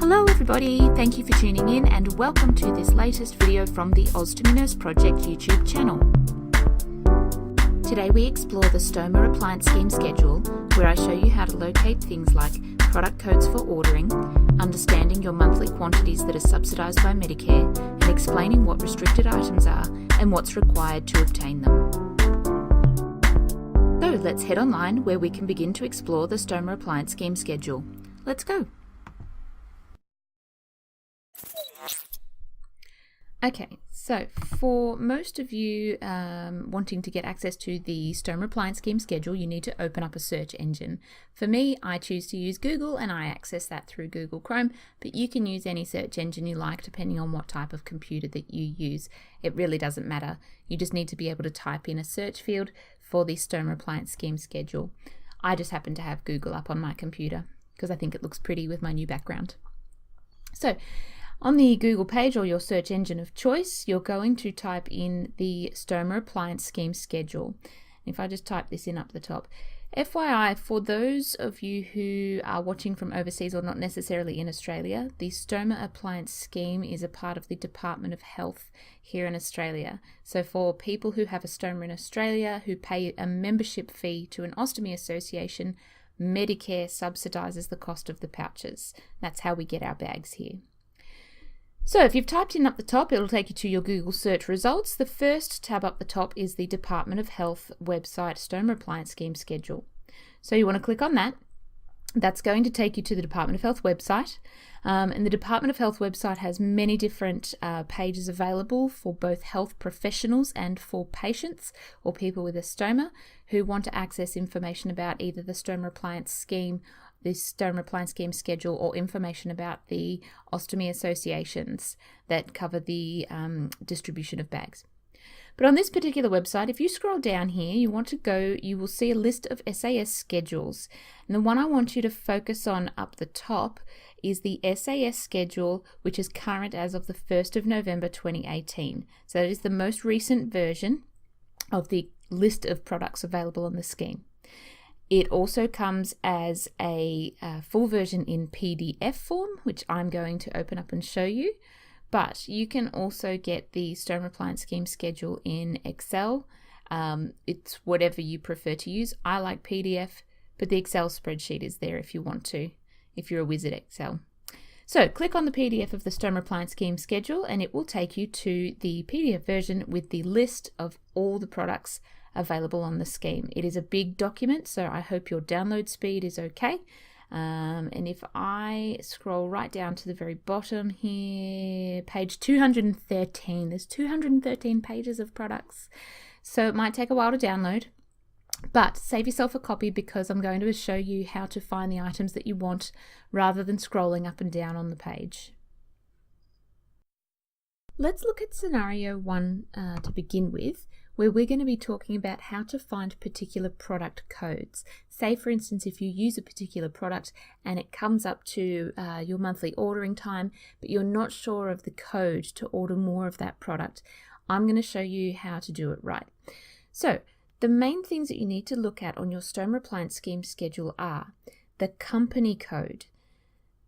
Hello everybody, thank you for tuning in and welcome to this latest video from the Ostomy Nurse Project YouTube channel. Today we explore the Stoma Appliance Scheme Schedule, where I show you how to locate things like product codes for ordering, understanding your monthly quantities that are subsidised by Medicare, and explaining what restricted items are and what's required to obtain them. So let's head online where we can begin to explore the Stoma Appliance Scheme Schedule. Let's go! Okay, so for most of you wanting to get access to the Stoma Appliance Scheme Schedule, you need to open up a search engine. For me, I choose to use Google and I access that through Google Chrome, but you can use any search engine you like depending on what type of computer that you use. It really doesn't matter. You just need to be able to type in a search field for the Stoma Appliance Scheme Schedule. I just happen to have Google up on my computer because I think it looks pretty with my new background. So, on the Google page or your search engine of choice, you're going to type in the Stoma Appliance Scheme Schedule. If I just type this in up the top. FYI, for those of you who are watching from overseas or not necessarily in Australia, the Stoma Appliance Scheme is a part of the Department of Health here in Australia. So for people who have a stoma in Australia who pay a membership fee to an ostomy association, Medicare subsidises the cost of the pouches. That's how we get our bags here. So if you've typed in up the top, it'll take you to your Google search results. The first tab up the top is the Department of Health website Stoma Appliance Scheme Schedule. So you want to click on that. That's going to take you to the Department of Health website. And the Department of Health website has many different pages available for both health professionals and for patients or people with a stoma who want to access information about either the Stoma Appliance Scheme, the Stoma Appliance Scheme Schedule, or information about the ostomy associations that cover the distribution of bags. But on this particular website, if you scroll down here, you will see a list of SAS schedules. And the one I want you to focus on up the top is the SAS schedule, which is current as of the 1st of November 2018. So that is the most recent version of the list of products available on the scheme. It also comes as a full version in PDF form, which I'm going to open up and show you. But you can also get the Stoma Appliance Scheme Schedule in Excel. It's whatever you prefer to use. I like PDF, but the Excel spreadsheet is there if you want to, if you're a whiz at Excel. So click on the PDF of the Stoma Appliance Scheme Schedule and it will take you to the PDF version with the list of all the products available on the scheme. It is a big document, so I hope your download speed is okay. And if I scroll right down to the very bottom here, page 213, there's 213 pages of products. So it might take a while to download, but save yourself a copy because I'm going to show you how to find the items that you want rather than scrolling up and down on the page. Let's look at scenario 1 to begin with, where we're going to be talking about how to find particular product codes. Say, for instance, if you use a particular product and it comes up to your monthly ordering time, but you're not sure of the code to order more of that product, I'm going to show you how to do it right. So, the main things that you need to look at on your Stoma Appliance Scheme Schedule are the company code.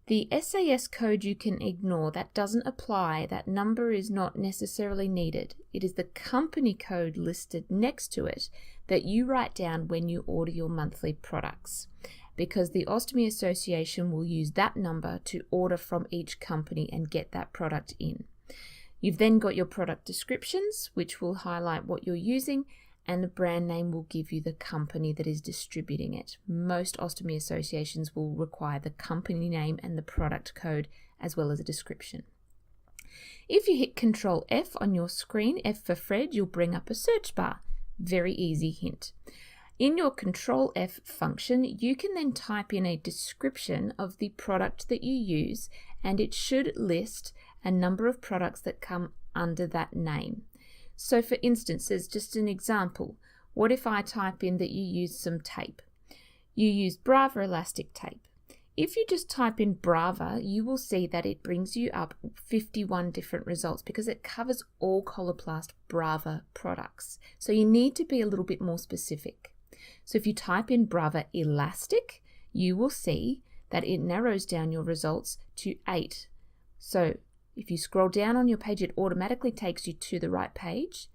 The SAS code you can ignore, that doesn't apply, that number is not necessarily needed. It is the company code listed next to it that you write down when you order your monthly products, because the Ostomy Association will use that number to order from each company and get that product in. You've then got your product descriptions, which will highlight what you're using, and the brand name will give you the company that is distributing it. Most ostomy associations will require the company name and the product code as well as a description. If you hit Control F on your screen, F for Fred, you'll bring up a search bar. Very easy hint. In your Control F function, you can then type in a description of the product that you use, and it should list a number of products that come under that name. So for instance, as just an example, what if I type in that you use some tape? You use Brava elastic tape. If you just type in Brava, you will see that it brings you up 51 different results because it covers all Coloplast Brava products. So you need to be a little bit more specific. So if you type in Brava elastic, you will see that it narrows down your results to 8. So if you scroll down on your page, it automatically takes you to the right page,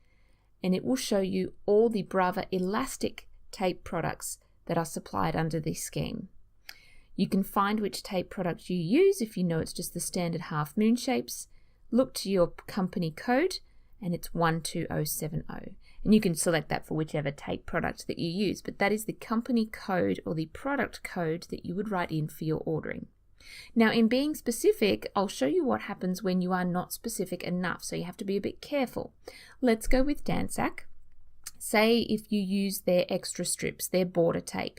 and it will show you all the Brava elastic tape products that are supplied under this scheme. You can find which tape product you use if you know it's just the standard half moon shapes. Look to your company code, and it's 12070. And you can select that for whichever tape product that you use, but that is the company code or the product code that you would write in for your ordering. Now, in being specific, I'll show you what happens when you are not specific enough, so you have to be a bit careful. Let's go with Dansac. Say if you use their extra strips, their border tape.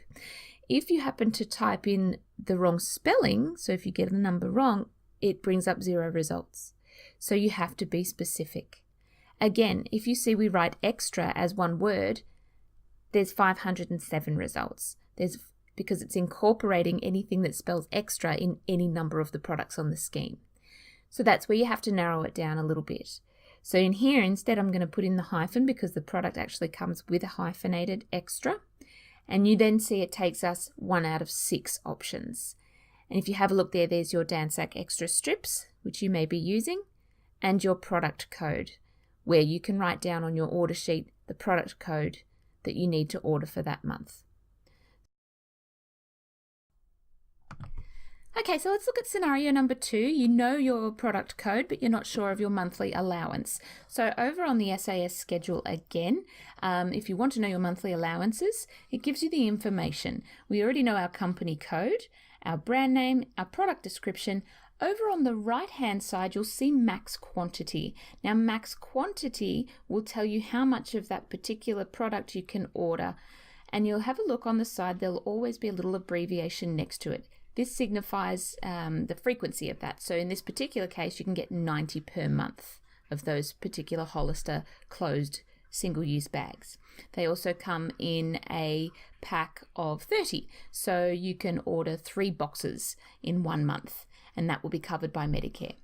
If you happen to type in the wrong spelling, so if you get the number wrong, it brings up 0 results. So you have to be specific. Again, if you see we write extra as one word, there's 507 results. Because it's incorporating anything that spells extra in any number of the products on the scheme. So that's where you have to narrow it down a little bit. So in here, instead, I'm going to put in the hyphen because the product actually comes with a hyphenated extra. And you then see it takes us 1 out of 6 options. And if you have a look there, there's your Dansac extra strips, which you may be using, and your product code, where you can write down on your order sheet the product code that you need to order for that month. Okay, so let's look at scenario number 2. You know your product code, but you're not sure of your monthly allowance. So over on the SAS schedule again, if you want to know your monthly allowances, it gives you the information. We already know our company code, our brand name, our product description. Over on the right-hand side, you'll see max quantity. Now, max quantity will tell you how much of that particular product you can order. And you'll have a look on the side, there'll always be a little abbreviation next to it. This signifies the frequency of that. So in this particular case, you can get 90 per month of those particular Hollister closed single-use bags. They also come in a pack of 30. So you can order 3 boxes in 1 month, and that will be covered by Medicare.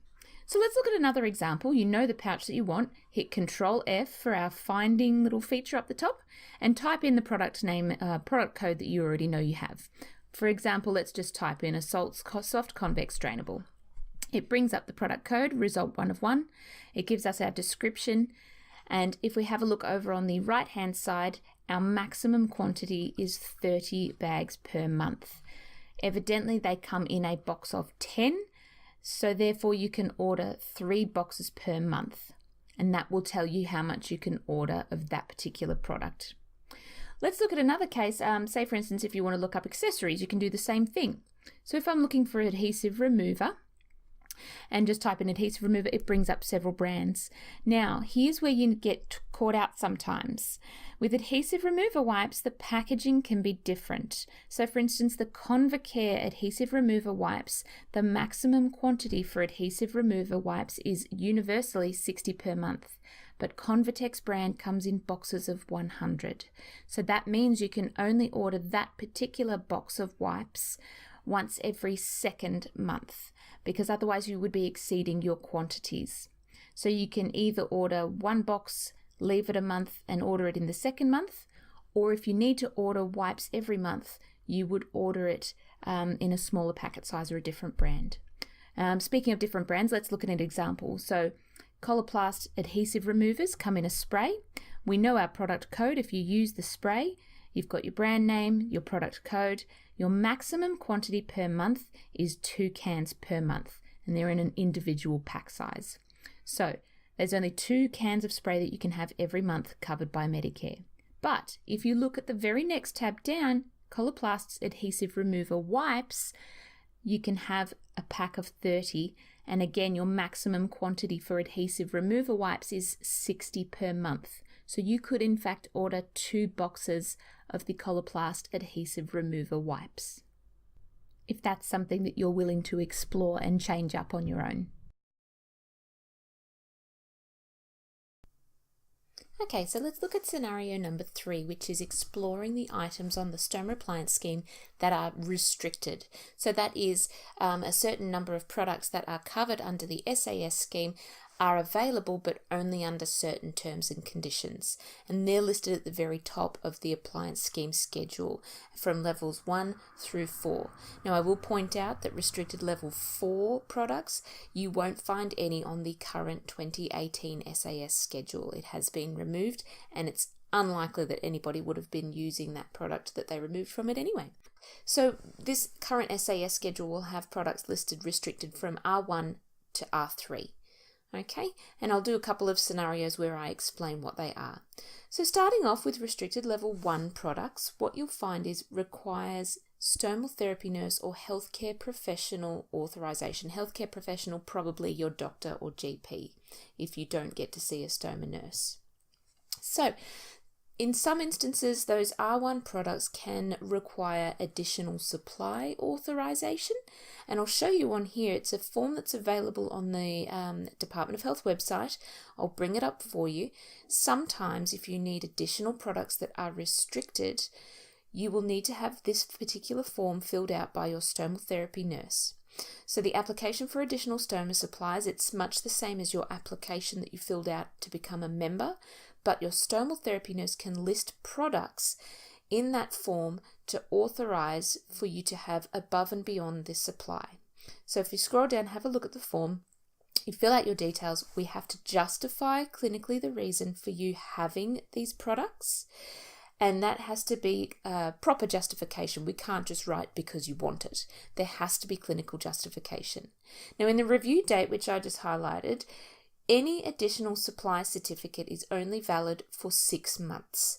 So let's look at another example. You know the pouch that you want. Hit Control F for our finding little feature up the top and type in the product name, product code that you already know you have. For example, let's just type in a soft convex drainable. It brings up the product code, result 1 of 1. It gives us our description. And if we have a look over on the right-hand side, our maximum quantity is 30 bags per month. Evidently, they come in a box of 10. So therefore, you can order 3 boxes per month. And that will tell you how much you can order of that particular product. Let's look at another case. Say, for instance, if you want to look up accessories, you can do the same thing. So if I'm looking for adhesive remover and just type in adhesive remover, it brings up several brands. Now, here's where you get caught out sometimes. With adhesive remover wipes, the packaging can be different. So for instance, the Convacare adhesive remover wipes, the maximum quantity for adhesive remover wipes is universally 60 per month. But Convatex brand comes in boxes of 100. So that means you can only order that particular box of wipes once every 2nd month, because otherwise you would be exceeding your quantities. So you can either order 1 box, leave it a month and order it in the 2nd month, or if you need to order wipes every month, you would order it in a smaller packet size or a different brand. Speaking of different brands, let's look at an example. So Coloplast adhesive removers come in a spray. We know our product code. If you use the spray, you've got your brand name, your product code. Your maximum quantity per month is 2 cans per month, and they're in an individual pack size. So there's only 2 cans of spray that you can have every month covered by Medicare. But if you look at the very next tab down, Coloplast's adhesive remover wipes, you can have a pack of 30. And again, your maximum quantity for adhesive remover wipes is 60 per month. So you could in fact order 2 boxes of the Coloplast adhesive remover wipes, if that's something that you're willing to explore and change up on your own. Okay, so let's look at scenario number 3, which is exploring the items on the Stoma Appliance scheme that are restricted. So that is a certain number of products that are covered under the SAS scheme are available but only under certain terms and conditions, and they're listed at the very top of the appliance scheme schedule from levels 1 through 4. Now I will point out that restricted level 4 products, you won't find any on the current 2018 SAS schedule. It has been removed, and it's unlikely that anybody would have been using that product that they removed from it anyway. So this current SAS schedule will have products listed restricted from R1 to R3. Okay, and I'll do a couple of scenarios where I explain what they are. So starting off with restricted level 1 products, what you'll find is requires stomal therapy nurse or healthcare professional authorization. Healthcare professional, probably your doctor or GP, if you don't get to see a stoma nurse. So in some instances, those R1 products can require additional supply authorization, and I'll show you on here. It's a form that's available on the Department of Health website. I'll bring it up for you. Sometimes if you need additional products that are restricted, you will need to have this particular form filled out by your stomal therapy nurse. So the application for additional stoma supplies, it's much the same as your application that you filled out to become a member, but your stomal therapy nurse can list products in that form to authorize for you to have above and beyond this supply. So if you scroll down, have a look at the form, you fill out your details. We have to justify clinically the reason for you having these products, and that has to be a proper justification. We can't just write because you want it. There has to be clinical justification. Now in the review date, which I just highlighted, any additional supply certificate is only valid for 6 months.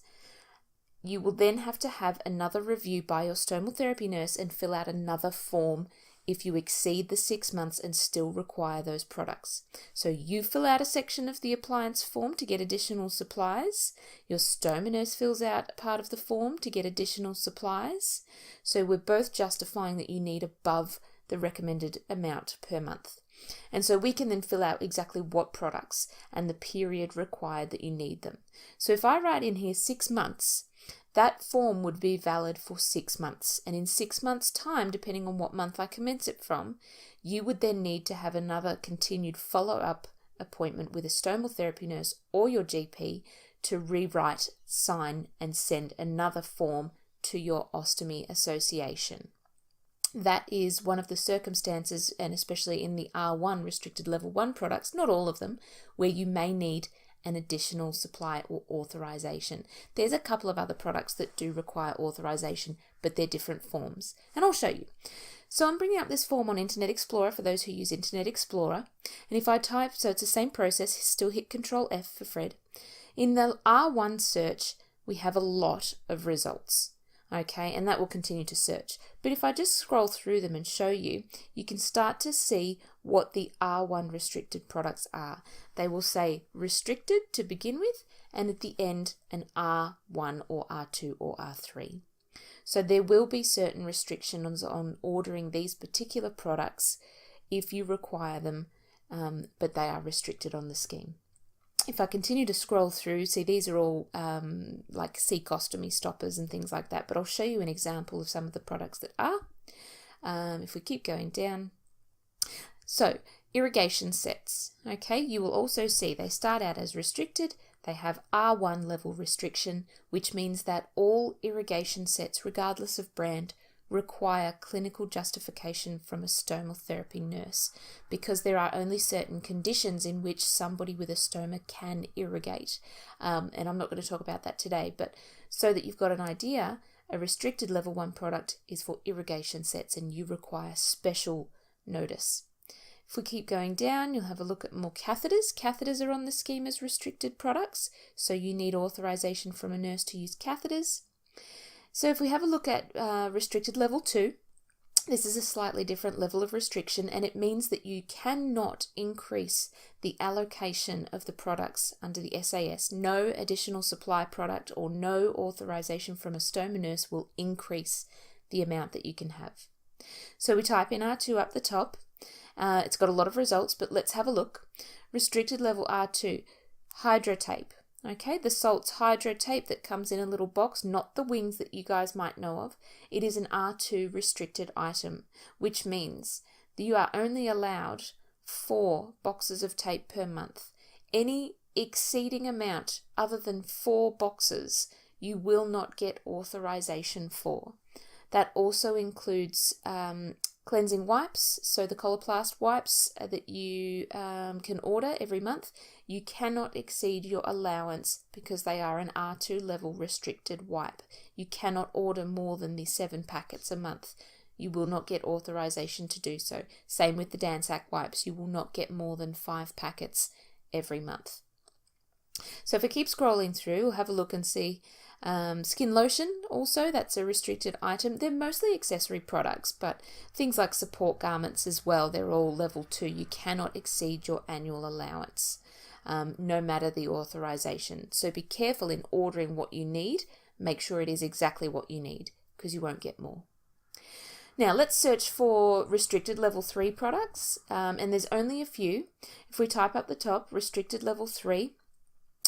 You will then have to have another review by your stomal therapy nurse and fill out another form if you exceed the 6 months and still require those products. So you fill out a section of the appliance form to get additional supplies. Your stoma nurse fills out a part of the form to get additional supplies. So we're both justifying that you need above the recommended amount per month. And so we can then fill out exactly what products and the period required that you need them. So if I write in here 6 months, that form would be valid for 6 months. And in 6 months' time, depending on what month I commence it from, you would then need to have another continued follow-up appointment with a stomal therapy nurse or your GP to rewrite, sign, and send another form to your ostomy association. That is one of the circumstances, and especially in the R1 restricted level 1 products, not all of them, where you may need an additional supply or authorization. There's a couple of other products that do require authorization, but they're different forms, and I'll show you. So I'm bringing up this form on Internet Explorer for those who use Internet Explorer, and if I type, so it's the same process, still hit Control F for Fred. In the R1 search, we have a lot of results. Okay, and that will continue to search. But if I just scroll through them and show you, you can start to see what the R1 restricted products are. They will say restricted to begin with, and at the end an R1 or R2 or R3. So there will be certain restrictions on ordering these particular products if you require them, but they are restricted on the scheme. If I continue to scroll through, see these are all like cecostomy stoppers and things like that, but I'll show you an example of some of the products that are. If we keep going down. So, irrigation sets. Okay, you will also see they start out as restricted. They have R1 level restriction, which means that all irrigation sets, regardless of brand, require clinical justification from a stomal therapy nurse, because there are only certain conditions in which somebody with a stoma can irrigate. And I'm not going to talk about that today, but so that you've got an idea, a restricted level 1 product is for irrigation sets and you require special notice. If we keep going down, you'll have a look at more catheters. Catheters are on the scheme as restricted products, so you need authorization from a nurse to use catheters. So if we have a look at restricted level 2, this is a slightly different level of restriction, and it means that you cannot increase the allocation of the products under the SAS. No additional supply product or no authorization from a stoma nurse will increase the amount that you can have. So we type in R2 up the top. It's got a lot of results, but let's have a look. Restricted level R2, hydrotape. Okay, the salts hydrotape that comes in a little box, not the wings that you guys might know of. It is an R2 restricted item, which means that you are only allowed 4 boxes of tape per month. Any exceeding amount other than 4 boxes, you will not get authorization for. That also includes cleansing wipes, so the Coloplast wipes that you can order every month. You cannot exceed your allowance because they are an R2 level restricted wipe. You cannot order more than the 7 packets a month. You will not get authorization to do so. Same with the Dansac wipes. You will not get more than 5 packets every month. So if I keep scrolling through, we'll have a look and see skin lotion also, that's a restricted item. They're mostly accessory products, but things like support garments as well, they're all level 2. You cannot exceed your annual allowance, no matter the authorization. So be careful in ordering what you need. Make sure it is exactly what you need, because you won't get more. Now let's search for restricted level 3 products, and there's only a few. If we type up the top, restricted level 3,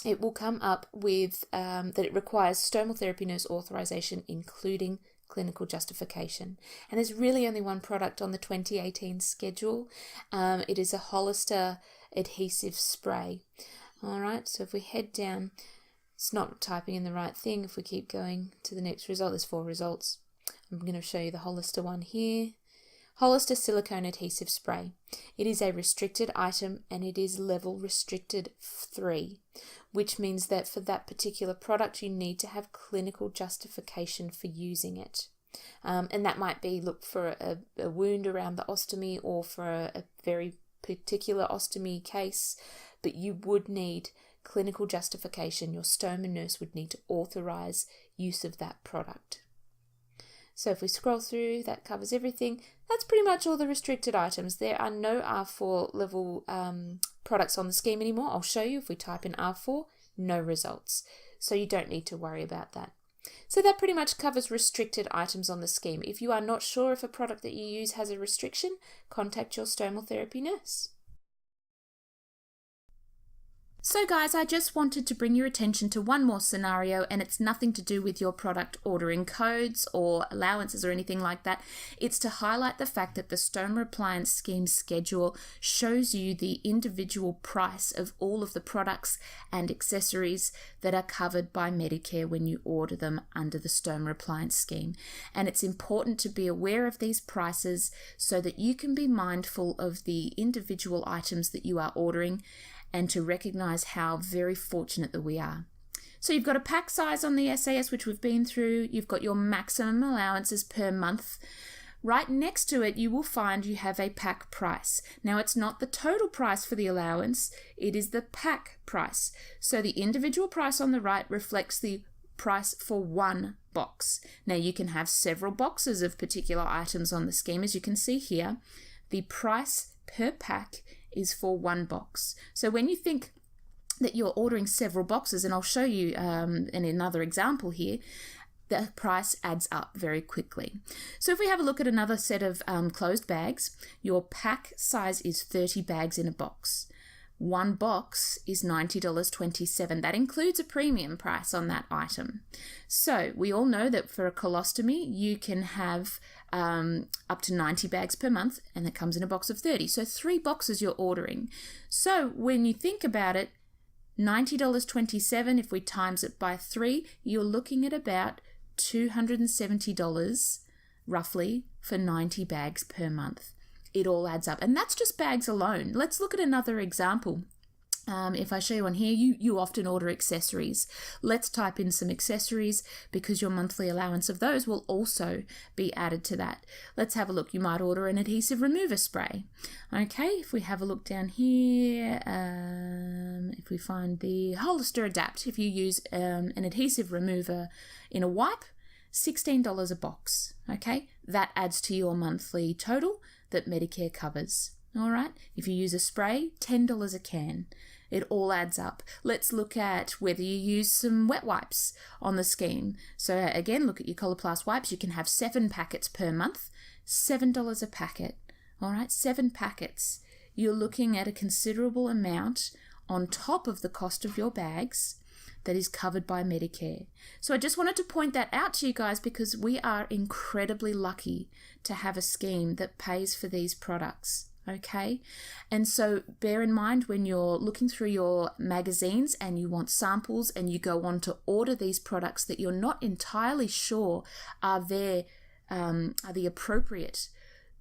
it will come up with that it requires stomal therapy nurse authorization, including clinical justification. And there's really only one product on the 2018 schedule. It is a Hollister adhesive spray. All right, so if we head down, it's not typing in the right thing. If we keep going to the next result, there's 4 results. I'm going to show you the Hollister one here. Hollister silicone adhesive spray. It is a restricted item and it is level restricted 3, which means that for that particular product you need to have clinical justification for using it. And that might be, look, for a wound around the ostomy or for a very particular ostomy case, but you would need clinical justification. Your stoma nurse would need to authorize use of that product. So if we scroll through, that covers everything. That's pretty much all the restricted items. There are no R4 level products on the scheme anymore. I'll show you if we type in R4, no results. So you don't need to worry about that. So that pretty much covers restricted items on the scheme. If you are not sure if a product that you use has a restriction, contact your stomal therapy nurse. So guys, I just wanted to bring your attention to one more scenario, and it's nothing to do with your product ordering codes or allowances or anything like that. It's to highlight the fact that the Stoma Appliance Scheme schedule shows you the individual price of all of the products and accessories that are covered by Medicare when you order them under the Stoma Appliance Scheme. And it's important to be aware of these prices so that you can be mindful of the individual items that you are ordering, and to recognize how very fortunate that we are. So you've got a pack size on the SAS, which we've been through. You've got your maximum allowances per month. Right next to it, you will find you have a pack price. Now, it's not the total price for the allowance, it is the pack price. So the individual price on the right reflects the price for one box. Now, you can have several boxes of particular items on the scheme, as you can see here. The price per pack is for one box. So when you think that you're ordering several boxes, and I'll show you in another example here, the price adds up very quickly. So if we have a look at another set of closed bags, your pack size is 30 bags in a box. One box is $90.27. That includes a premium price on that item. So we all know that for a colostomy, you can have up to 90 bags per month, and that comes in a box of 30. So 3 boxes you're ordering. So when you think about it, $90.27, if we times it by 3, you're looking at about $270 roughly for 90 bags per month. It all adds up, and that's just bags alone. Let's look at another example. If I show you on here, you often order accessories. Let's type in some accessories because your monthly allowance of those will also be added to that. Let's have a look. You might order an adhesive remover spray. Okay, if we have a look down here, if we find the Hollister Adapt, if you use an adhesive remover in a wipe, $16 a box. Okay, that adds to your monthly total that Medicare covers. All right, if you use a spray, $10 a can. It all adds up. Let's look at whether you use some wet wipes on the scheme. So again, look at your Coloplast wipes. You can have 7 packets per month, $7 a packet. All right, 7 packets. You're looking at a considerable amount on top of the cost of your bags that is covered by Medicare. So I just wanted to point that out to you guys because we are incredibly lucky to have a scheme that pays for these products. Okay, and so bear in mind when you're looking through your magazines and you want samples and you go on to order these products that you're not entirely sure are the appropriate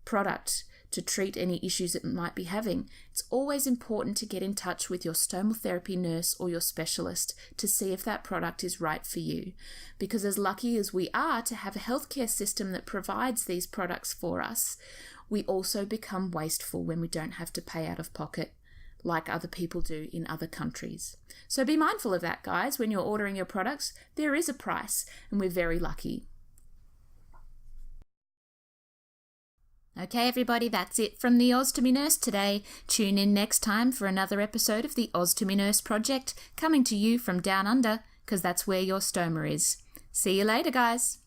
product to treat any issues it might be having. It's always important to get in touch with your stomal therapy nurse or your specialist to see if that product is right for you. Because as lucky as we are to have a healthcare system that provides these products for us, we also become wasteful when we don't have to pay out of pocket like other people do in other countries. So be mindful of that, guys. When you're ordering your products, there is a price, and we're very lucky. Okay, everybody, that's it from the Ostomy Nurse today. Tune in next time for another episode of the Ostomy Nurse Project, coming to you from down under, because that's where your stoma is. See you later, guys.